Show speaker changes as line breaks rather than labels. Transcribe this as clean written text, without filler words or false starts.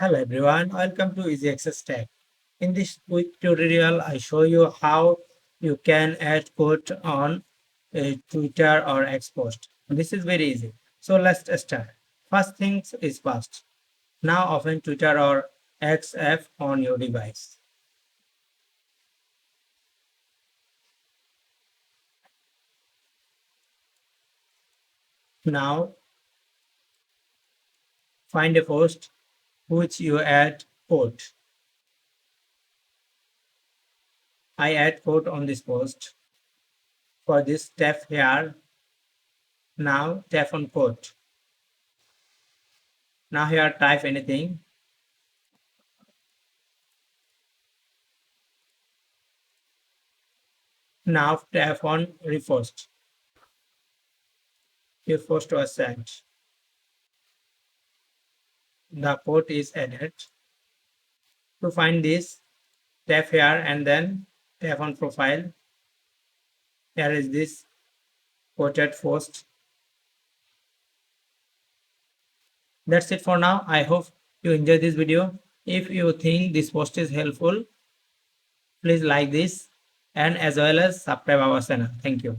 Hello everyone, welcome to Easy Access Tech. In this quick tutorial, I show you how you can add quote on a Twitter or X post. This is very easy. So let's start. First things is first. Now open Twitter or X app on your device. Now find a post which you add quote. I add quote on this post. For this, tap here. Now tap on quote. Now here type anything. Now tap on repost. Your post was sent. The quote is added. To find this, tap here and then tap on profile. Here is this quoted post. That's it for now. I hope you enjoyed this video. If you think this post is helpful, please like this and as well as subscribe our channel. Thank you.